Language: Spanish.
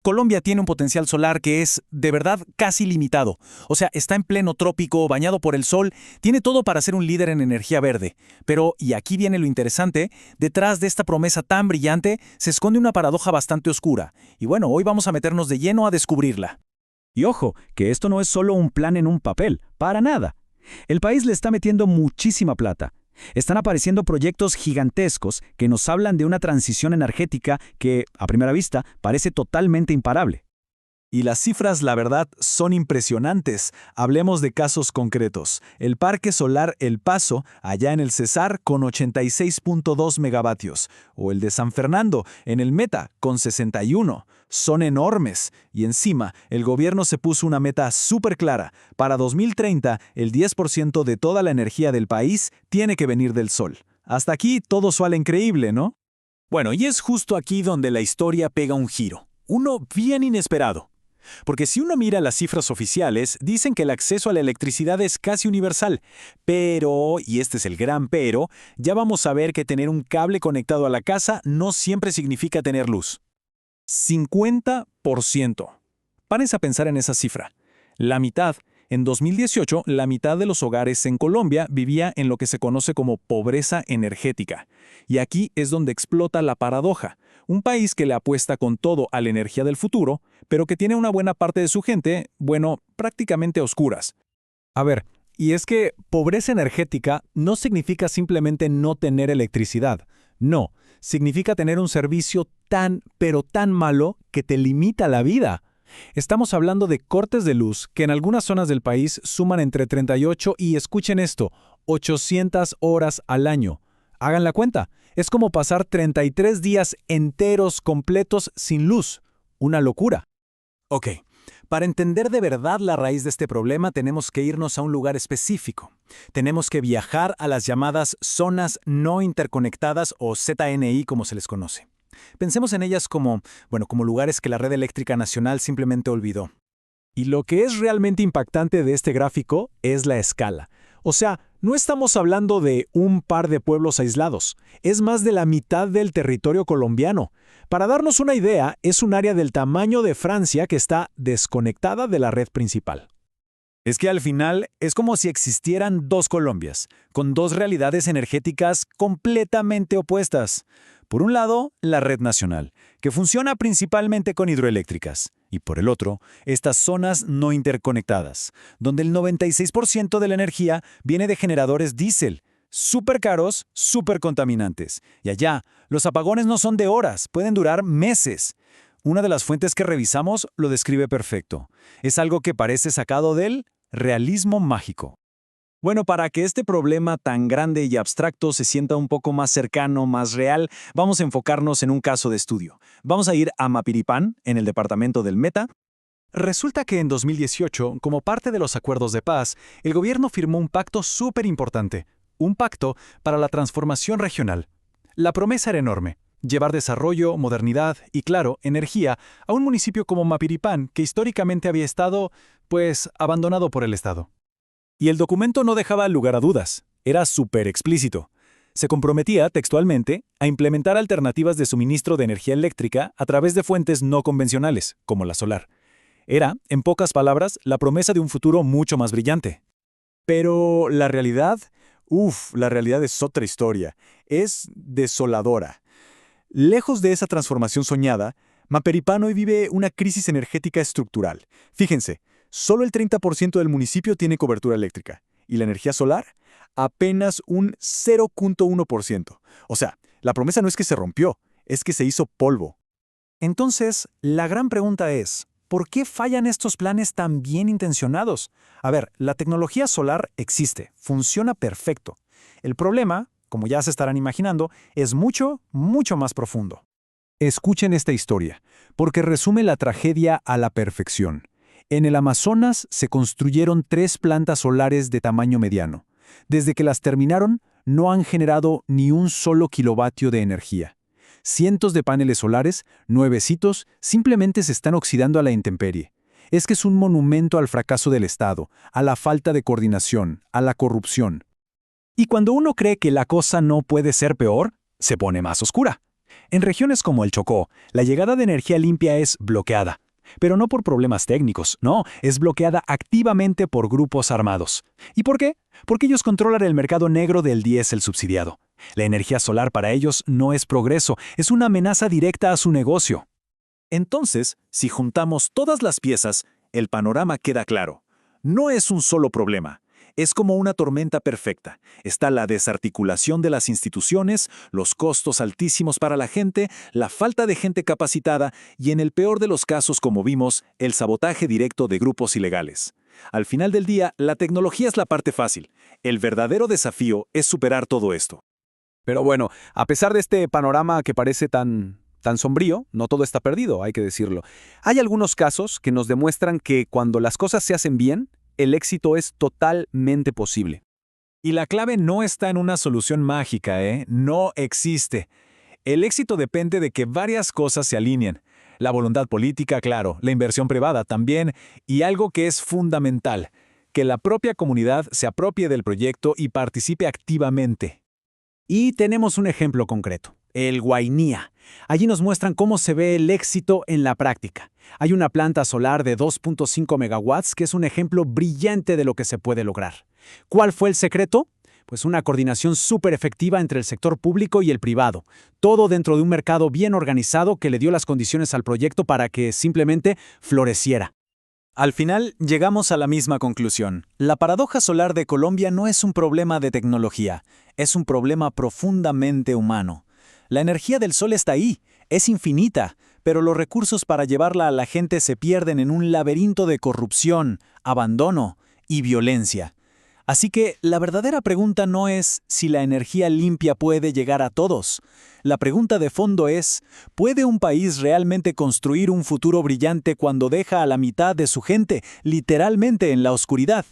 Colombia tiene un potencial solar que es, de verdad, casi limitado. O sea, está en pleno trópico, bañado por el sol, tiene todo para ser un líder en energía verde. Pero, y aquí viene lo interesante, detrás de esta promesa tan brillante se esconde una paradoja bastante oscura. Y bueno, hoy vamos a meternos de lleno a descubrirla. Y ojo, que esto no es solo un plan en un papel, para nada. El país le está metiendo muchísima plata. Están apareciendo proyectos gigantescos que nos hablan de una transición energética que, a primera vista, parece totalmente imparable. Y las cifras, la verdad, son impresionantes. Hablemos de casos concretos. El Parque Solar El Paso, allá en el Cesar, con 86.2 megavatios. O el de San Fernando, en el Meta, con 61. Son enormes. Y encima, el gobierno se puso una meta súper clara. Para 2030, el 10% de toda la energía del país tiene que venir del sol. Hasta aquí todo suena increíble, ¿no? Bueno, y es justo aquí donde la historia pega un giro. Uno bien inesperado. Porque si uno mira las cifras oficiales, dicen que el acceso a la electricidad es casi universal. Pero, y este es el gran pero, ya vamos a ver que tener un cable conectado a la casa no siempre significa tener luz. 50%. Párense a pensar en esa cifra. La mitad. En 2018, la mitad de los hogares en Colombia vivía en lo que se conoce como pobreza energética. Y aquí es donde explota la paradoja. Un país que le apuesta con todo a la energía del futuro, pero que tiene una buena parte de su gente, bueno, prácticamente a oscuras. A ver, y es que pobreza energética no significa simplemente no tener electricidad. No, significa tener un servicio tan, pero tan malo que te limita la vida. Estamos hablando de cortes de luz que en algunas zonas del país suman entre 38 y, escuchen esto, 800 horas al año. Hagan la cuenta, es como pasar 33 días enteros completos sin luz. Una locura. Ok, para entender de verdad la raíz de este problema tenemos que irnos a un lugar específico. Tenemos que viajar a las llamadas zonas no interconectadas o ZNI como se les conoce. Pensemos en ellas como lugares que la red eléctrica nacional simplemente olvidó. Y lo que es realmente impactante de este gráfico es la escala. O sea, no estamos hablando de un par de pueblos aislados, es más de la mitad del territorio colombiano. Para darnos una idea, es un área del tamaño de Francia que está desconectada de la red principal. Es que al final es como si existieran dos Colombias, con dos realidades energéticas completamente opuestas. Por un lado, la red nacional, que funciona principalmente con hidroeléctricas, y por el otro, estas zonas no interconectadas, donde el 96% de la energía viene de generadores diésel, súper caros, súper contaminantes. Y allá, los apagones no son de horas, pueden durar meses. Una de las fuentes que revisamos lo describe perfecto. Es algo que parece sacado del realismo mágico. Bueno, para que este problema tan grande y abstracto se sienta un poco más cercano, más real, vamos a enfocarnos en un caso de estudio. Vamos a ir a Mapiripán, en el departamento del Meta. Resulta que en 2018, como parte de los acuerdos de paz, el gobierno firmó un pacto súper importante. Un pacto para la transformación regional. La promesa era enorme. Llevar desarrollo, modernidad y, claro, energía a un municipio como Mapiripán, que históricamente había estado, abandonado por el Estado. Y el documento no dejaba lugar a dudas, era súper explícito. Se comprometía, textualmente, a implementar alternativas de suministro de energía eléctrica a través de fuentes no convencionales, como la solar. Era, en pocas palabras, la promesa de un futuro mucho más brillante. Pero la realidad, la realidad es otra historia. Es desoladora. Lejos de esa transformación soñada, Mapiripán hoy vive una crisis energética estructural. Fíjense, solo el 30% del municipio tiene cobertura eléctrica. ¿Y la energía solar? Apenas un 0.1%. O sea, la promesa no es que se rompió, es que se hizo polvo. Entonces, la gran pregunta es, ¿por qué fallan estos planes tan bien intencionados? A ver, la tecnología solar existe, funciona perfecto. El problema, como ya se estarán imaginando, es mucho, mucho más profundo. Escuchen esta historia, porque resume la tragedia a la perfección. En el Amazonas se construyeron 3 plantas solares de tamaño mediano. Desde que las terminaron, no han generado ni un solo kilovatio de energía. Cientos de paneles solares, nuevecitos, simplemente se están oxidando a la intemperie. Es que es un monumento al fracaso del Estado, a la falta de coordinación, a la corrupción. Y cuando uno cree que la cosa no puede ser peor, se pone más oscura. En regiones como el Chocó, la llegada de energía limpia es bloqueada. Pero no por problemas técnicos, no, es bloqueada activamente por grupos armados. ¿Y por qué? Porque ellos controlan el mercado negro del diésel subsidiado. La energía solar para ellos no es progreso, es una amenaza directa a su negocio. Entonces, si juntamos todas las piezas, el panorama queda claro. No es un solo problema. Es como una tormenta perfecta. Está la desarticulación de las instituciones, los costos altísimos para la gente, la falta de gente capacitada y, en el peor de los casos, como vimos, el sabotaje directo de grupos ilegales. Al final del día, la tecnología es la parte fácil. El verdadero desafío es superar todo esto. Pero bueno, a pesar de este panorama que parece tan sombrío, no todo está perdido, hay que decirlo. Hay algunos casos que nos demuestran que cuando las cosas se hacen bien, el éxito es totalmente posible. Y la clave no está en una solución mágica, ¿eh? No existe. El éxito depende de que varias cosas se alineen. La voluntad política, claro, la inversión privada también, y algo que es fundamental, que la propia comunidad se apropie del proyecto y participe activamente. Y tenemos un ejemplo concreto, el Guainía. Allí nos muestran cómo se ve el éxito en la práctica. Hay una planta solar de 2.5 megawatts que es un ejemplo brillante de lo que se puede lograr. ¿Cuál fue el secreto? Pues una coordinación súper efectiva entre el sector público y el privado. Todo dentro de un mercado bien organizado que le dio las condiciones al proyecto para que simplemente floreciera. Al final, llegamos a la misma conclusión. La paradoja solar de Colombia no es un problema de tecnología, es un problema profundamente humano. La energía del sol está ahí, es infinita, pero los recursos para llevarla a la gente se pierden en un laberinto de corrupción, abandono y violencia. Así que la verdadera pregunta no es si la energía limpia puede llegar a todos. La pregunta de fondo es, ¿puede un país realmente construir un futuro brillante cuando deja a la mitad de su gente literalmente en la oscuridad?